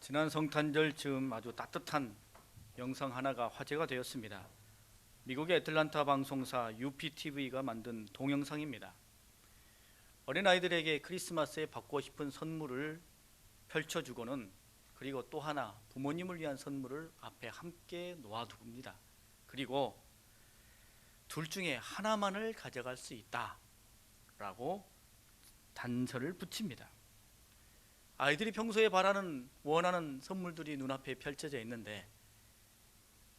지난 성탄절 즈음 아주 따뜻한 영상 하나가 화제가 되었습니다. 미국의 애틀란타 방송사 UPTV가 만든 동영상입니다. 어린아이들에게 크리스마스에 받고 싶은 선물을 펼쳐주고는 그리고 또 하나 부모님을 위한 선물을 앞에 함께 놓아둡니다. 그리고 둘 중에 하나만을 가져갈 수 있다 라고 단서를 붙입니다. 아이들이 평소에 원하는 선물들이 눈앞에 펼쳐져 있는데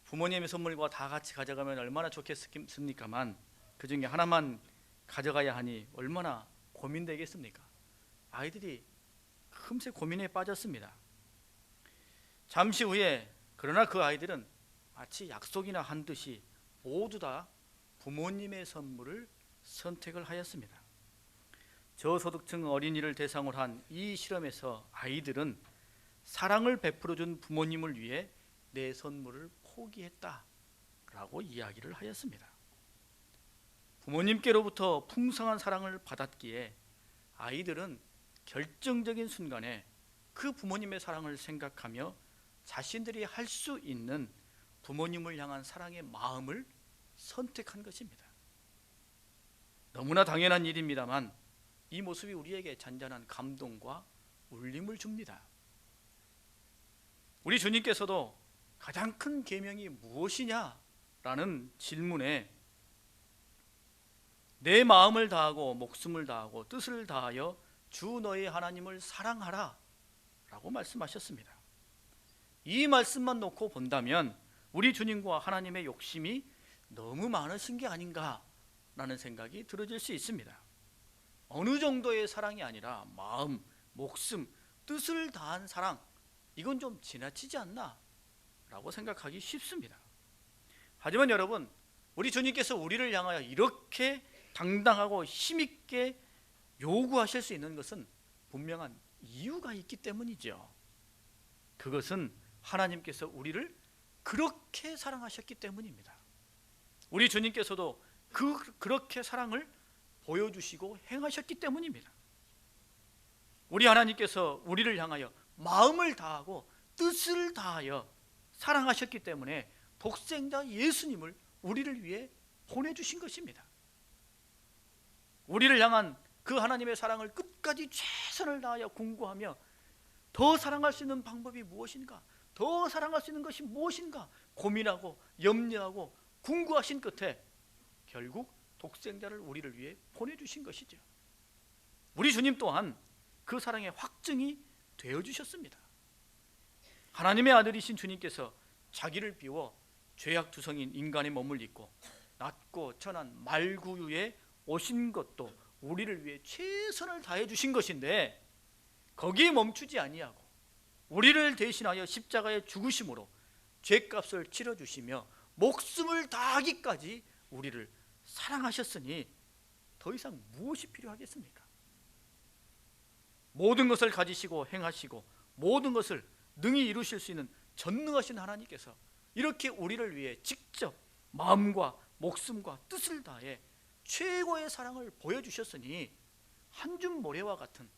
부모님의 선물과 다 같이 가져가면 얼마나 좋겠습니까만 그 중에 하나만 가져가야 하니 얼마나 고민되겠습니까? 아이들이 금세 고민에 빠졌습니다. 잠시 후에 그러나 그 아이들은 마치 약속이나 한 듯이 모두 다 부모님의 선물을 선택을 하였습니다. 저소득층 어린이를 대상으로 한 이 실험에서 아이들은 사랑을 베풀어준 부모님을 위해 내 선물을 포기했다라고 이야기를 하였습니다. 부모님께로부터 풍성한 사랑을 받았기에 아이들은 결정적인 순간에 그 부모님의 사랑을 생각하며 자신들이 할 수 있는 부모님을 향한 사랑의 마음을 선택한 것입니다. 너무나 당연한 일입니다만 이 모습이 우리에게 잔잔한 감동과 울림을 줍니다. 우리 주님께서도 가장 큰 계명이 무엇이냐라는 질문에 내 마음을 다하고 목숨을 다하고 뜻을 다하여 주 너희 하나님을 사랑하라 라고 말씀하셨습니다. 이 말씀만 놓고 본다면 우리 주님과 하나님의 욕심이 너무 많으신 게 아닌가라는 생각이 들어질 수 있습니다. 어느 정도의 사랑이 아니라 마음, 목숨, 뜻을 다한 사랑, 이건 좀 지나치지 않나? 라고 생각하기 쉽습니다. 하지만 여러분, 우리 주님께서 우리를 향하여 이렇게 당당하고 힘있게 요구하실 수 있는 것은 분명한 이유가 있기 때문이죠. 그것은 하나님께서 우리를 그렇게 사랑하셨기 때문입니다. 우리 주님께서도 그렇게 사랑을 보여주시고 행하셨기 때문입니다. 우리 하나님께서 우리를 향하여 마음을 다하고 뜻을 다하여 사랑하셨기 때문에 독생자 예수님을 우리를 위해 보내주신 것입니다. 우리를 향한 그 하나님의 사랑을 끝까지 최선을 다하여 궁구하며 더 사랑할 수 있는 방법이 무엇인가, 더 사랑할 수 있는 것이 무엇인가 고민하고 염려하고 궁구하신 끝에 결국 독생자를 우리를 위해 보내주신 것이죠. 우리 주님 또한 그 사랑의 확증이 되어주셨습니다. 하나님의 아들이신 주님께서 자기를 비워 죄악투성인 인간의 몸을 입고 낮고 천한 말구유에 오신 것도 우리를 위해 최선을 다해 주신 것인데 거기에 멈추지 아니하고 우리를 대신하여 십자가에 죽으심으로 죄값을 치러주시며 목숨을 다하기까지 우리를 사랑하셨으니 더 이상 무엇이 필요하겠습니까? 모든 것을 가지시고 행하시고 모든 것을 능히 이루실 수 있는 전능하신 하나님께서 이렇게 우리를 위해 직접 마음과 목숨과 뜻을 다해 최고의 사랑을 보여주셨으니 한 줌 모래와 같은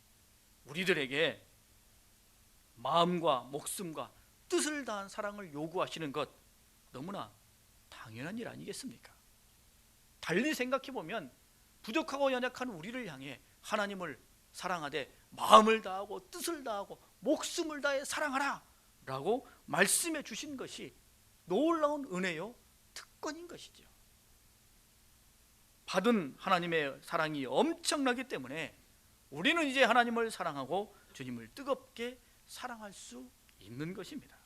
우리들에게 마음과 목숨과 뜻을 다한 사랑을 요구하시는 것 너무나 당연한 일 아니겠습니까? 달리 생각해보면 부족하고 연약한 우리를 향해 하나님을 사랑하되 마음을 다하고 뜻을 다하고 목숨을 다해 사랑하라 라고 말씀해 주신 것이 놀라운 은혜요 특권인 것이죠. 받은 하나님의 사랑이 엄청나기 때문에 우리는 이제 하나님을 사랑하고 주님을 뜨겁게 사랑할 수 있는 것입니다.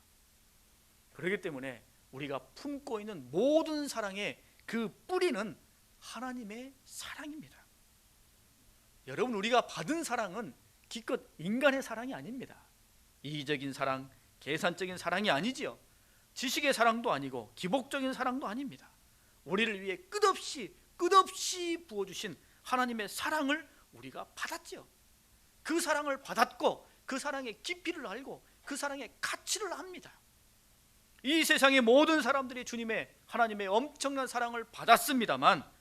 그렇기 때문에 우리가 품고 있는 모든 사랑의 그 뿌리는 하나님의 사랑입니다. 여러분, 우리가 받은 사랑은 기껏 인간의 사랑이 아닙니다. 이기적인 사랑, 계산적인 사랑이 아니지요. 지식의 사랑도 아니고 기복적인 사랑도 아닙니다. 우리를 위해 끝없이 부어주신 하나님의 사랑을 우리가 받았죠. 그 사랑을 받았고 그 사랑의 깊이를 알고 그 사랑의 가치를 압니다. 이 세상의 모든 사람들이 하나님의 엄청난 사랑을 받았습니다만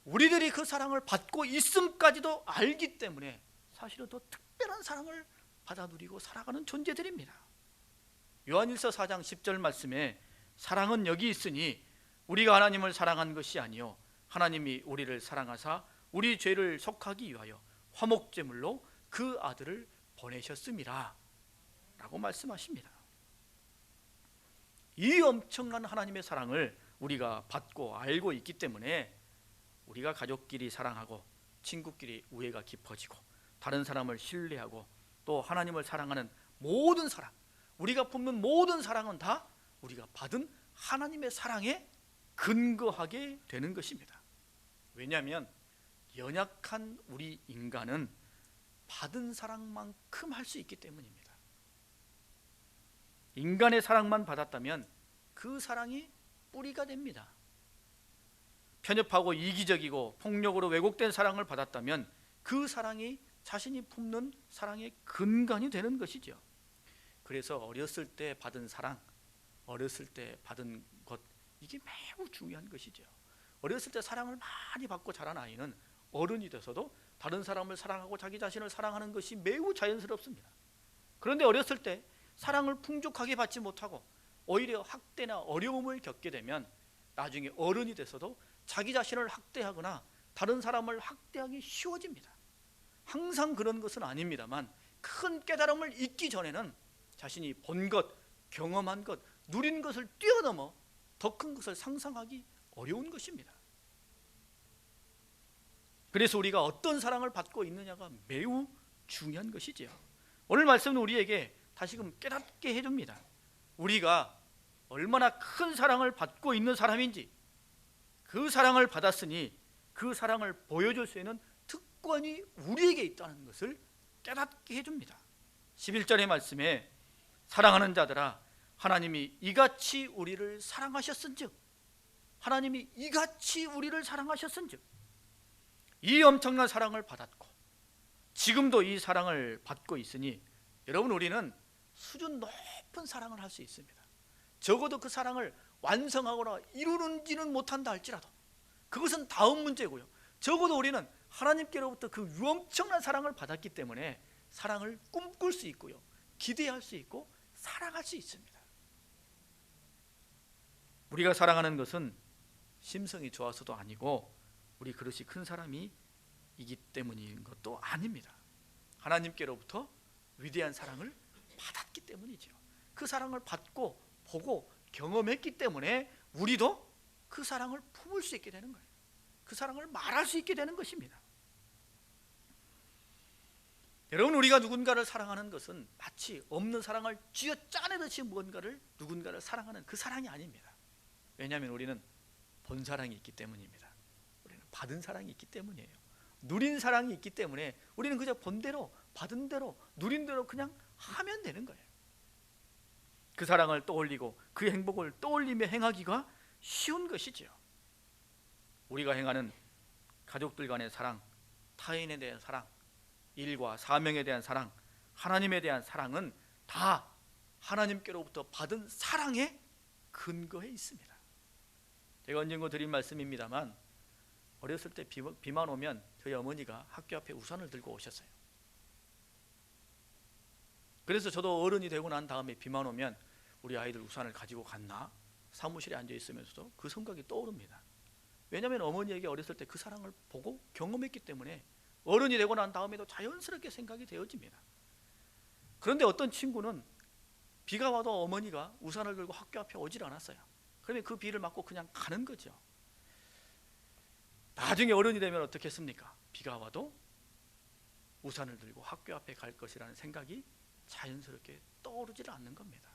우리들이 그 사랑을 받고 있음까지도 알기 때문에 사실은 더 특별한 사랑을 받아 누리고 살아가는 존재들입니다. 요한일서 4장 10절 말씀에 사랑은 여기 있으니 우리가 하나님을 사랑한 것이 아니요 하나님이 우리를 사랑하사 우리 죄를 속하기 위하여 화목제물로 그 아들을 보내셨음이라 라고 말씀하십니다. 이 엄청난 하나님의 사랑을 우리가 받고 알고 있기 때문에 우리가 가족끼리 사랑하고 친구끼리 우애가 깊어지고 다른 사람을 신뢰하고 또 하나님을 사랑하는 모든 사랑, 우리가 품는 모든 사랑은 다 우리가 받은 하나님의 사랑에 근거하게 되는 것입니다. 왜냐하면 연약한 우리 인간은 받은 사랑만큼 할 수 있기 때문입니다. 인간의 사랑만 받았다면 그 사랑이 뿌리가 됩니다. 편협하고 이기적이고 폭력으로 왜곡된 사랑을 받았다면 그 사랑이 자신이 품는 사랑의 근간이 되는 것이죠. 그래서 어렸을 때 받은 사랑, 어렸을 때 받은 것, 이게 매우 중요한 것이죠. 어렸을 때 사랑을 많이 받고 자란 아이는 어른이 돼서도 다른 사람을 사랑하고 자기 자신을 사랑하는 것이 매우 자연스럽습니다. 그런데 어렸을 때 사랑을 풍족하게 받지 못하고 오히려 학대나 어려움을 겪게 되면 나중에 어른이 돼서도 자기 자신을 학대하거나 다른 사람을 학대하기 쉬워집니다. 항상 그런 것은 아닙니다만 큰 깨달음을 잊기 전에는 자신이 본 것, 경험한 것, 누린 것을 뛰어넘어 더 큰 것을 상상하기 어려운 것입니다. 그래서 우리가 어떤 사랑을 받고 있느냐가 매우 중요한 것이지요. 오늘 말씀은 우리에게 다시금 깨닫게 해줍니다. 우리가 얼마나 큰 사랑을 받고 있는 사람인지, 그 사랑을 받았으니 그 사랑을 보여줄 수 있는 특권이 우리에게 있다는 것을 깨닫게 해줍니다. 11절의 말씀에 사랑하는 자들아 하나님이 이같이 우리를 사랑하셨은즉, 하나님이 이같이 우리를 사랑하셨은즉, 이 엄청난 사랑을 받았고 지금도 이 사랑을 받고 있으니 여러분, 우리는 수준 높은 사랑을 할 수 있습니다. 적어도 그 사랑을 완성하거나 이루는지는 못한다 할지라도 그것은 다음 문제고요. 적어도 우리는 하나님께로부터 그 엄청난 사랑을 받았기 때문에 사랑을 꿈꿀 수 있고요, 기대할 수 있고 사랑할 수 있습니다. 우리가 사랑하는 것은 심성이 좋아서도 아니고 우리 그릇이 큰 사람이기 때문인 것도 아닙니다. 하나님께로부터 위대한 사랑을 받았기 때문이죠. 그 사랑을 받고 보고 경험했기 때문에 우리도 그 사랑을 품을 수 있게 되는 거예요. 그 사랑을 말할 수 있게 되는 것입니다. 여러분, 우리가 누군가를 사랑하는 것은 마치 없는 사랑을 쥐어 짜내듯이 누군가를 사랑하는 그 사랑이 아닙니다. 왜냐하면 우리는 본 사랑이 있기 때문입니다. 우리는 받은 사랑이 있기 때문이에요. 누린 사랑이 있기 때문에 우리는 그저 본 대로, 받은 대로, 누린 대로 그냥 하면 되는 거예요. 그 사랑을 떠올리고 그 행복을 떠올리며 행하기가 쉬운 것이지요. 우리가 행하는 가족들 간의 사랑, 타인에 대한 사랑, 일과 사명에 대한 사랑, 하나님에 대한 사랑은 다 하나님께로부터 받은 사랑의 근거에 있습니다. 제가 언젠가 드린 말씀입니다만 어렸을 때 비만 오면 저희 어머니가 학교 앞에 우산을 들고 오셨어요. 그래서 저도 어른이 되고 난 다음에 비만 오면 우리 아이들 우산을 가지고 갔나? 사무실에 앉아 있으면서도 그 생각이 떠오릅니다. 왜냐하면 어머니에게 어렸을 때 그 사랑을 보고 경험했기 때문에 어른이 되고 난 다음에도 자연스럽게 생각이 되어집니다. 그런데 어떤 친구는 비가 와도 어머니가 우산을 들고 학교 앞에 오질 않았어요. 그러면 그 비를 맞고 그냥 가는 거죠. 나중에 어른이 되면 어떻겠습니까? 비가 와도 우산을 들고 학교 앞에 갈 것이라는 생각이 자연스럽게 떠오르질 않는 겁니다.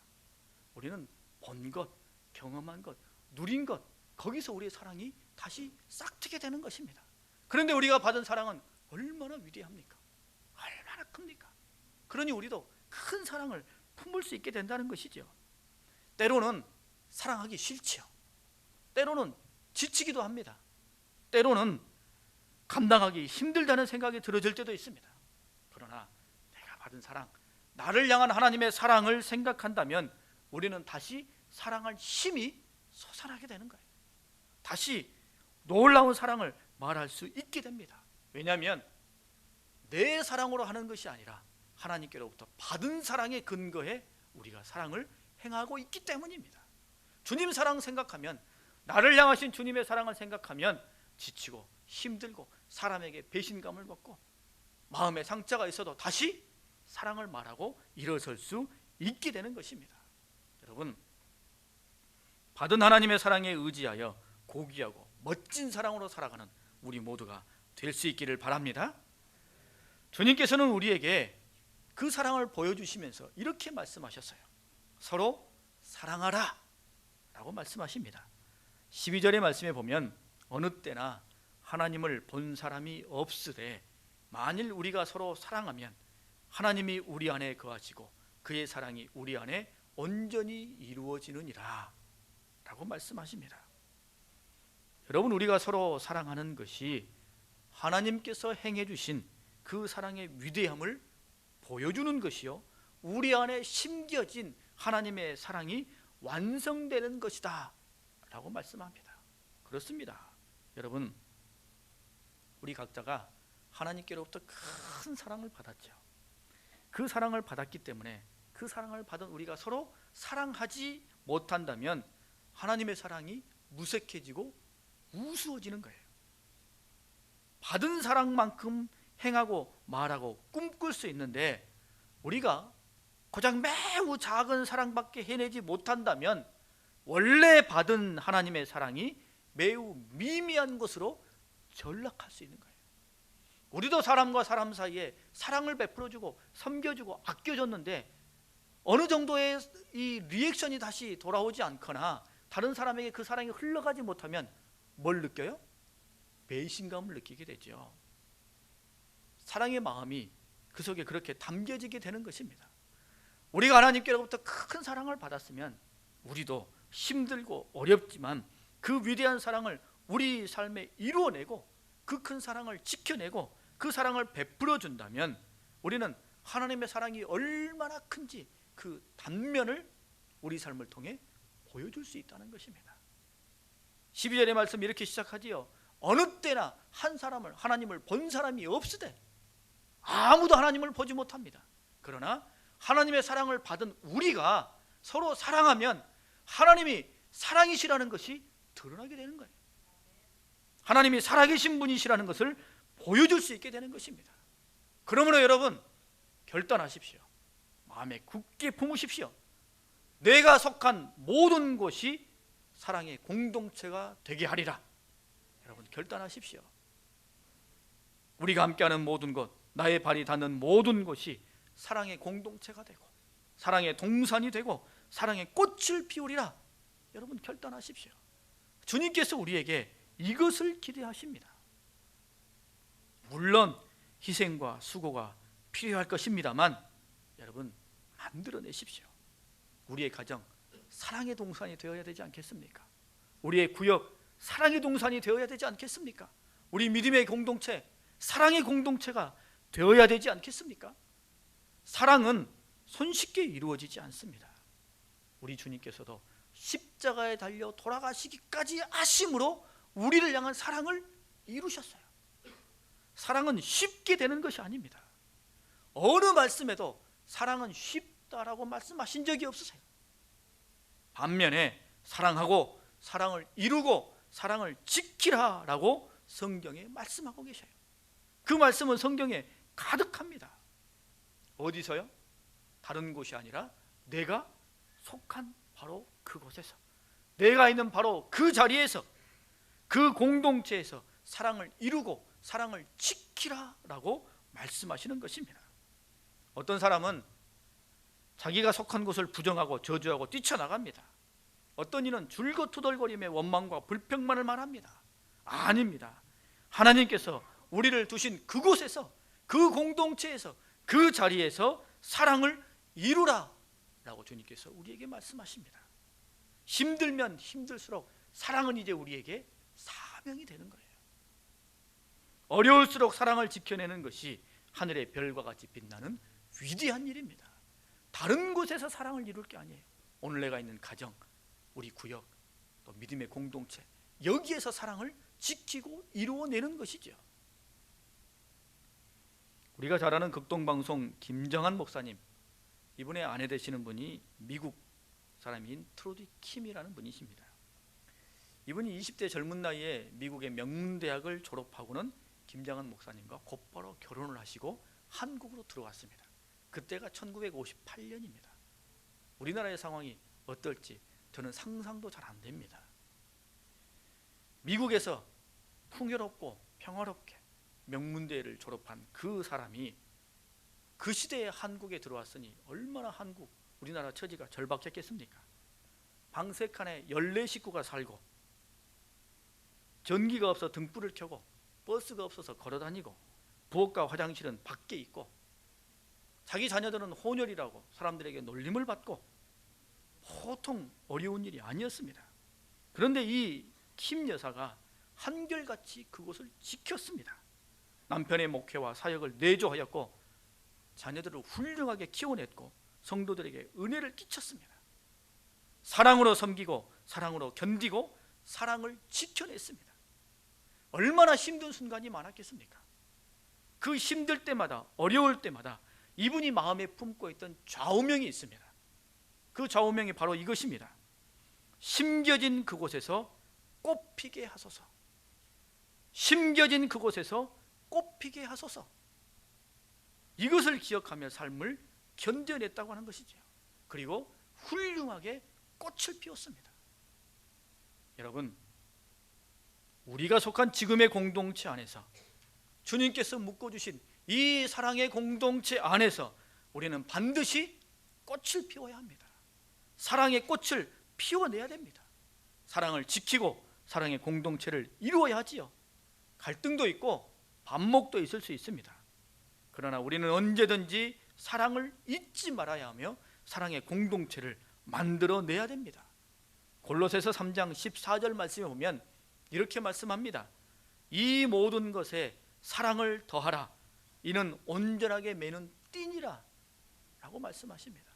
우리는 본 것, 경험한 것, 누린 것, 거기서 우리의 사랑이 다시 싹트게 되는 것입니다. 그런데 우리가 받은 사랑은 얼마나 위대합니까? 얼마나 큽니까? 그러니 우리도 큰 사랑을 품을 수 있게 된다는 것이죠. 때로는 사랑하기 싫지요. 때로는 지치기도 합니다. 때로는 감당하기 힘들다는 생각이 들어질 때도 있습니다. 그러나 내가 받은 사랑, 나를 향한 하나님의 사랑을 생각한다면 우리는 다시 사랑할 힘이 솟아나게 되는 거예요. 다시 놀라운 사랑을 말할 수 있게 됩니다. 왜냐하면 내 사랑으로 하는 것이 아니라 하나님께로부터 받은 사랑에 근거해 우리가 사랑을 행하고 있기 때문입니다. 주님 사랑 생각하면, 나를 향하신 주님의 사랑을 생각하면 지치고 힘들고 사람에게 배신감을 받고 마음에 상처가 있어도 다시 사랑을 말하고 일어설 수 있게 되는 것입니다. 여러분, 받은 하나님의 사랑에 의지하여 고귀하고 멋진 사랑으로 살아가는 우리 모두가 될 수 있기를 바랍니다. 주님께서는 우리에게 그 사랑을 보여주시면서 이렇게 말씀하셨어요. 서로 사랑하라 라고 말씀하십니다. 12절의 말씀에 보면 어느 때나 하나님을 본 사람이 없으되 만일 우리가 서로 사랑하면 하나님이 우리 안에 거하시고 그의 사랑이 우리 안에 온전히 이루어지느니라 라고 말씀하십니다. 여러분, 우리가 서로 사랑하는 것이 하나님께서 행해 주신 그 사랑의 위대함을 보여주는 것이요, 우리 안에 심겨진 하나님의 사랑이 완성되는 것이다 라고 말씀합니다. 그렇습니다. 여러분, 우리 각자가 하나님께로부터 큰 사랑을 받았죠. 그 사랑을 받았기 때문에 그 사랑을 받은 우리가 서로 사랑하지 못한다면 하나님의 사랑이 무색해지고 우스워지는 거예요. 받은 사랑만큼 행하고 말하고 꿈꿀 수 있는데 우리가 고작 매우 작은 사랑밖에 해내지 못한다면 원래 받은 하나님의 사랑이 매우 미미한 것으로 전락할 수 있는 거예요. 우리도 사람과 사람 사이에 사랑을 베풀어주고 섬겨주고 아껴줬는데 어느 정도의 이 리액션이 다시 돌아오지 않거나 다른 사람에게 그 사랑이 흘러가지 못하면 뭘 느껴요? 배신감을 느끼게 되죠. 사랑의 마음이 그 속에 그렇게 담겨지게 되는 것입니다. 우리가 하나님께로부터 큰 사랑을 받았으면 우리도 힘들고 어렵지만 그 위대한 사랑을 우리 삶에 이루어내고 그 큰 사랑을 지켜내고 그 사랑을 베풀어 준다면 우리는 하나님의 사랑이 얼마나 큰지 그 단면을 우리 삶을 통해 보여줄 수 있다는 것입니다. 12절의 말씀 이렇게 시작하지요. 어느 때나 한 사람을, 하나님을 본 사람이 없으되 아무도 하나님을 보지 못합니다. 그러나 하나님의 사랑을 받은 우리가 서로 사랑하면 하나님이 사랑이시라는 것이 드러나게 되는 거예요. 하나님이 살아계신 분이시라는 것을 보여줄 수 있게 되는 것입니다. 그러므로 여러분, 결단하십시오. 마음에 굳게 품으십시오. 내가 속한 모든 곳이 사랑의 공동체가 되게 하리라. 여러분, 결단하십시오. 우리가 함께하는 모든 것, 나의 발이 닿는 모든 곳이 사랑의 공동체가 되고 사랑의 동산이 되고 사랑의 꽃을 피우리라. 여러분, 결단하십시오. 주님께서 우리에게 이것을 기대하십니다. 물론 희생과 수고가 필요할 것입니다만 여러분, 만들어내십시오. 우리의 가정 사랑의 동산이 되어야 되지 않겠습니까? 우리의 구역 사랑의 동산이 되어야 되지 않겠습니까? 우리 믿음의 공동체 사랑의 공동체가 되어야 되지 않겠습니까? 사랑은 손쉽게 이루어지지 않습니다. 우리 주님께서도 십자가에 달려 돌아가시기까지 하심으로 우리를 향한 사랑을 이루셨어요. 사랑은 쉽게 되는 것이 아닙니다. 어느 말씀에도 사랑은 쉽다라고 말씀하신 적이 없으세요. 반면에 사랑하고 사랑을 이루고 사랑을 지키라라고 성경에 말씀하고 계셔요. 그 말씀은 성경에 가득합니다. 어디서요? 다른 곳이 아니라 내가 속한 바로 그곳에서, 내가 있는 바로 그 자리에서, 그 공동체에서 사랑을 이루고 사랑을 지키라라고 말씀하시는 것입니다. 어떤 사람은 자기가 속한 곳을 부정하고 저주하고 뛰쳐나갑니다. 어떤 이는 줄곧 투덜거리며 원망과 불평만을 말합니다. 아닙니다. 하나님께서 우리를 두신 그곳에서, 그 공동체에서, 그 자리에서 사랑을 이루라 라고 주님께서 우리에게 말씀하십니다. 힘들면 힘들수록 사랑은 이제 우리에게 사명이 되는 거예요. 어려울수록 사랑을 지켜내는 것이 하늘의 별과 같이 빛나는 위대한 일입니다. 다른 곳에서 사랑을 이룰 게 아니에요. 오늘 내가 있는 가정, 우리 구역, 또 믿음의 공동체, 여기에서 사랑을 지키고 이루어내는 것이죠. 우리가 잘 아는 극동방송 김정한 목사님, 이분의 아내 되시는 분이 미국 사람인 트로디 킴이라는 분이십니다. 이분이 20대 젊은 나이에 미국의 명문대학을 졸업하고는 김정한 목사님과 곧바로 결혼을 하시고 한국으로 들어왔습니다. 그때가 1958년입니다. 우리나라의 상황이 어떨지 저는 상상도 잘 안 됩니다. 미국에서 풍요롭고 평화롭게 명문대를 졸업한 그 사람이 그 시대에 한국에 들어왔으니 얼마나 우리나라 처지가 절박했겠습니까? 방색칸에 14식구가 살고 전기가 없어 등불을 켜고 버스가 없어서 걸어다니고 부엌과 화장실은 밖에 있고 자기 자녀들은 혼혈이라고 사람들에게 놀림을 받고 보통 어려운 일이 아니었습니다. 그런데 이 킴 여사가 한결같이 그곳을 지켰습니다. 남편의 목회와 사역을 내조하였고 자녀들을 훌륭하게 키워냈고 성도들에게 은혜를 끼쳤습니다. 사랑으로 섬기고 사랑으로 견디고 사랑을 지켜냈습니다. 얼마나 힘든 순간이 많았겠습니까? 그 힘들 때마다 어려울 때마다 이분이 마음에 품고 있던 좌우명이 있습니다. 그 좌우명이 바로 이것입니다. 심겨진 그곳에서 꽃피게 하소서. 심겨진 그곳에서 꽃피게 하소서. 이것을 기억하며 삶을 견뎌냈다고 하는 것이죠. 그리고 훌륭하게 꽃을 피웠습니다. 여러분, 우리가 속한 지금의 공동체 안에서 주님께서 묶어주신 이 사랑의 공동체 안에서 우리는 반드시 꽃을 피워야 합니다. 사랑의 꽃을 피워내야 됩니다. 사랑을 지키고 사랑의 공동체를 이루어야 하지요. 갈등도 있고 반목도 있을 수 있습니다. 그러나 우리는 언제든지 사랑을 잊지 말아야 하며 사랑의 공동체를 만들어내야 됩니다. 골로새서 3장 14절 말씀에 보면 이렇게 말씀합니다. 이 모든 것에 사랑을 더하라. 이는 온전하게 매는 띠니라 라고 말씀하십니다.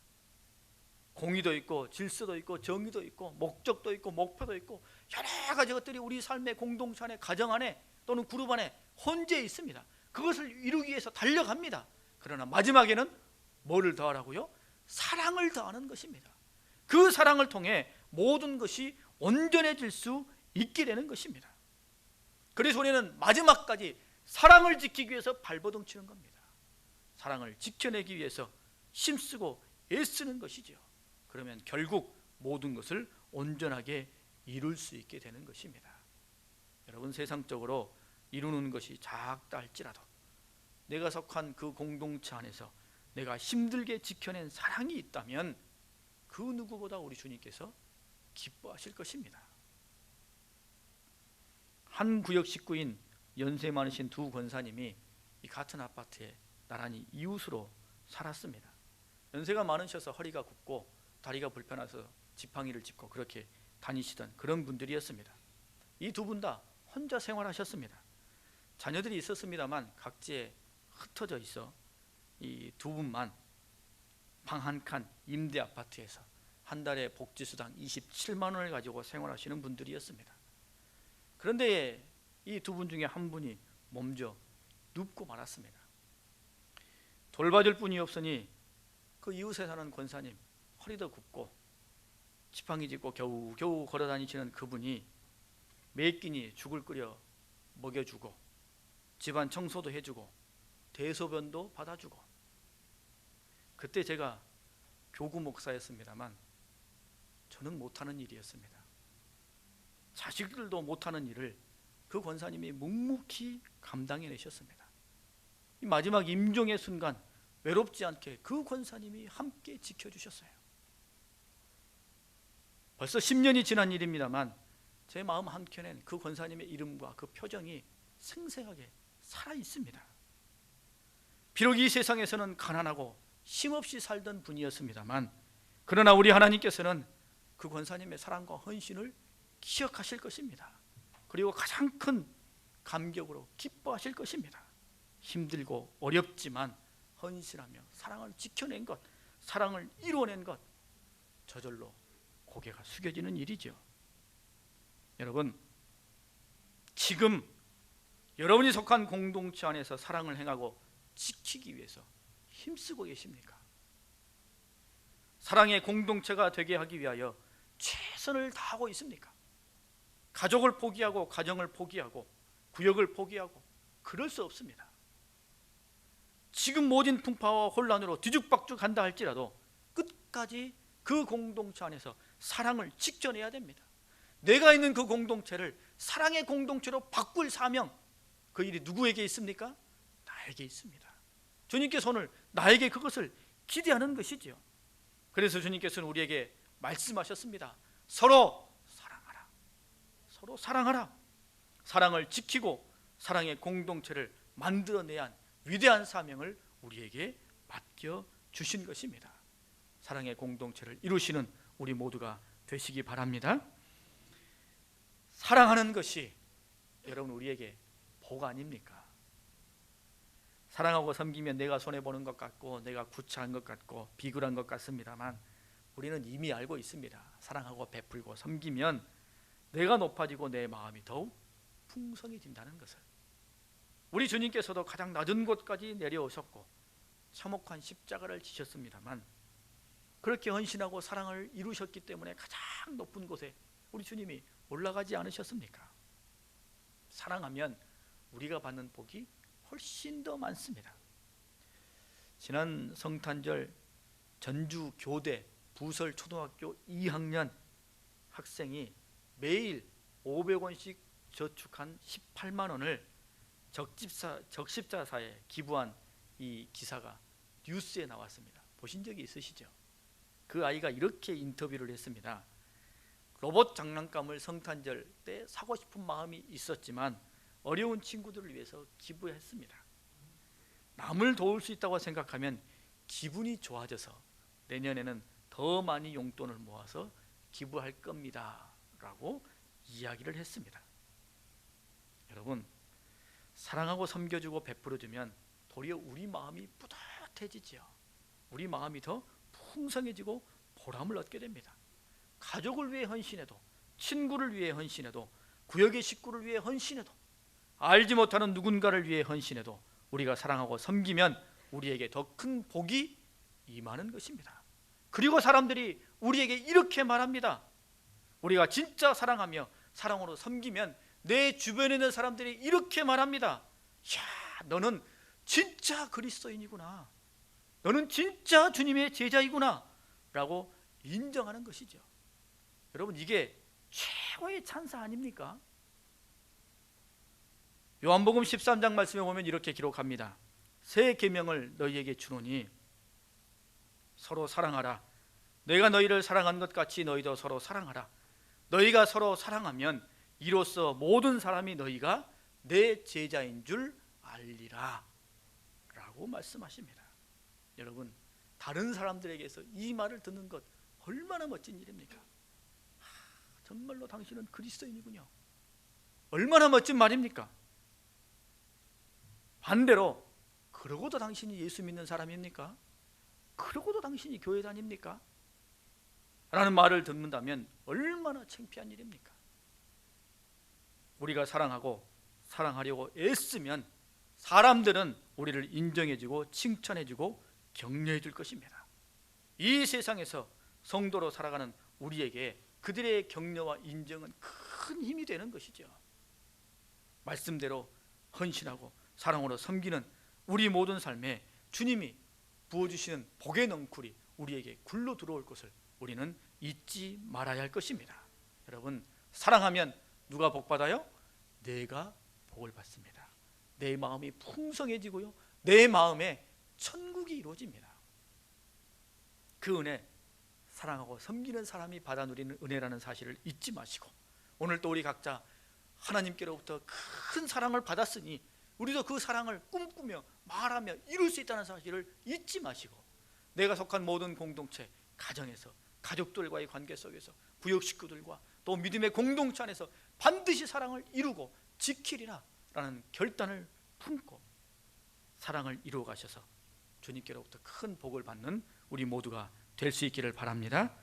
공의도 있고 질서도 있고 정의도 있고 목적도 있고 목표도 있고 여러 가지 것들이 우리 삶의 공동체 안에, 가정 안에 또는 그룹 안에 혼재해 있습니다. 그것을 이루기 위해서 달려갑니다. 그러나 마지막에는 뭐를 더하라고요? 사랑을 더하는 것입니다. 그 사랑을 통해 모든 것이 온전해질 수 있게 되는 것입니다. 그래서 우리는 마지막까지 사랑을 지키기 위해서 발버둥 치는 겁니다. 사랑을 지켜내기 위해서 힘쓰고 애쓰는 것이죠. 그러면 결국 모든 것을 온전하게 이룰 수 있게 되는 것입니다. 여러분, 세상적으로 이루는 것이 작다 할지라도 내가 속한 그 공동체 안에서 내가 힘들게 지켜낸 사랑이 있다면 그 누구보다 우리 주님께서 기뻐하실 것입니다. 한 구역 식구인 연세 많으신 두 권사님이 이 같은 아파트에 나란히 이웃으로 살았습니다. 연세가 많으셔서 허리가 굽고 다리가 불편해서 지팡이를 짚고 그렇게 다니시던 그런 분들이었습니다. 이 두 분 다 혼자 생활하셨습니다. 자녀들이 있었습니다만 각지에 흩어져 있어 이 두 분만 방 한 칸 임대 아파트에서 한 달에 복지수당 27만 원을 가지고 생활하시는 분들이었습니다. 그런데 이 두 분 중에 한 분이 몸져 눕고 말았습니다. 돌봐줄 분이 없으니 그 이웃에 사는 권사님, 허리도 굽고 지팡이 짚고 겨우 걸어다니시는 그분이 매 끼니 죽을 끓여 먹여주고 집안 청소도 해주고 대소변도 받아주고. 그때 제가 교구 목사였습니다만 저는 못하는 일이었습니다. 자식들도 못하는 일을 그 권사님이 묵묵히 감당해내셨습니다. 이 마지막 임종의 순간 외롭지 않게 그 권사님이 함께 지켜주셨어요. 벌써 10년이 지난 일입니다만 제 마음 한켠엔 그 권사님의 이름과 그 표정이 생생하게 살아있습니다. 비록 이 세상에서는 가난하고 힘없이 살던 분이었습니다만 그러나 우리 하나님께서는 그 권사님의 사랑과 헌신을 기억하실 것입니다. 그리고 가장 큰 감격으로 기뻐하실 것입니다. 힘들고 어렵지만 헌신하며 사랑을 지켜낸 것, 사랑을 이루어낸 것, 저절로 고개가 숙여지는 일이죠. 여러분, 지금 여러분이 속한 공동체 안에서 사랑을 행하고 지키기 위해서 힘쓰고 계십니까? 사랑의 공동체가 되게 하기 위하여 최선을 다하고 있습니까? 가족을 포기하고 가정을 포기하고 구역을 포기하고 그럴 수 없습니다. 지금 모진 풍파와 혼란으로 뒤죽박죽한다 할지라도 끝까지 그 공동체 안에서 사랑을 지켜내야 됩니다. 내가 있는 그 공동체를 사랑의 공동체로 바꿀 사명, 그 일이 누구에게 있습니까? 나에게 있습니다. 주님께서 오늘 나에게 그것을 기대하는 것이지요. 그래서 주님께서는 우리에게 말씀하셨습니다. 서로 사랑하라. 서로 사랑하라. 사랑을 지키고 사랑의 공동체를 만들어내야 한 위대한 사명을 우리에게 맡겨주신 것입니다. 사랑의 공동체를 이루시는 우리 모두가 되시기 바랍니다. 사랑하는 것이 여러분 우리에게 복 아닙니까? 사랑하고 섬기면 내가 손해보는 것 같고 내가 구차한 것 같고 비굴한 것 같습니다만 우리는 이미 알고 있습니다. 사랑하고 베풀고 섬기면 내가 높아지고 내 마음이 더욱 풍성해진다는 것을. 우리 주님께서도 가장 낮은 곳까지 내려오셨고 참혹한 십자가를 지셨습니다만 그렇게 헌신하고 사랑을 이루셨기 때문에 가장 높은 곳에 우리 주님이 올라가지 않으셨습니까? 사랑하면 우리가 받는 복이 훨씬 더 많습니다. 지난 성탄절 전주 교대 부설 초등학교 2학년 학생이 매일 500원씩 저축한 18만 원을 적십자사에 기부한 이 기사가 뉴스에 나왔습니다. 보신 적이 있으시죠? 그 아이가 이렇게 인터뷰를 했습니다. 로봇 장난감을 성탄절 때 사고 싶은 마음이 있었지만 어려운 친구들을 위해서 기부했습니다. 남을 도울 수 있다고 생각하면 기분이 좋아져서 내년에는 더 많이 용돈을 모아서 기부할 겁니다 라고 이야기를 했습니다. 여러분, 사랑하고 섬겨주고 베풀어주면 도리어 우리 마음이 뿌듯해지지요. 우리 마음이 더 풍성해지고 보람을 얻게 됩니다. 가족을 위해 헌신해도, 친구를 위해 헌신해도, 구역의 식구를 위해 헌신해도, 알지 못하는 누군가를 위해 헌신해도 우리가 사랑하고 섬기면 우리에게 더 큰 복이 임하는 것입니다. 그리고 사람들이 우리에게 이렇게 말합니다. 우리가 진짜 사랑하며 사랑으로 섬기면 내 주변에 있는 사람들이 이렇게 말합니다. 야, 너는 진짜 그리스도인이구나. 너는 진짜 주님의 제자이구나 라고 인정하는 것이죠. 여러분, 이게 최고의 찬사 아닙니까? 요한복음 13장 말씀에 보면 이렇게 기록합니다. 새 계명을 너희에게 주노니 서로 사랑하라. 내가 너희를 사랑한 것 같이 너희도 서로 사랑하라. 너희가 서로 사랑하면 이로써 모든 사람이 너희가 내 제자인 줄 알리라 라고 말씀하십니다. 여러분, 다른 사람들에게서 이 말을 듣는 것 얼마나 멋진 일입니까? 정말로 당신은 그리스도인이군요. 얼마나 멋진 말입니까? 반대로, 그러고도 당신이 예수 믿는 사람입니까? 그러고도 당신이 교회 다닙니까? 라는 말을 듣는다면 얼마나 창피한 일입니까? 우리가 사랑하고 사랑하려고 애쓰면 사람들은 우리를 인정해주고 칭찬해주고 격려해줄 것입니다. 이 세상에서 성도로 살아가는 우리에게 그들의 격려와 인정은 큰 힘이 되는 것이죠. 말씀대로 헌신하고 사랑으로 섬기는 우리 모든 삶에 주님이 부어주시는 복의 넝쿨이 우리에게 굴러 들어올 것을 우리는 잊지 말아야 할 것입니다. 여러분, 사랑하면 누가 복받아요? 내가 복을 받습니다. 내 마음이 풍성해지고요, 내 마음에 천국이 이루어집니다. 그 은혜, 사랑하고 섬기는 사람이 받아 누리는 은혜라는 사실을 잊지 마시고, 오늘 또 우리 각자 하나님께로부터 큰 사랑을 받았으니 우리도 그 사랑을 꿈꾸며 말하며 이룰 수 있다는 사실을 잊지 마시고, 내가 속한 모든 공동체, 가정에서, 가족들과의 관계 속에서, 구역 식구들과 또 믿음의 공동체 안에서 반드시 사랑을 이루고 지키리라 라는 결단을 품고 사랑을 이루어 가셔서 주님께로부터 큰 복을 받는 우리 모두가 될 수 있기를 바랍니다.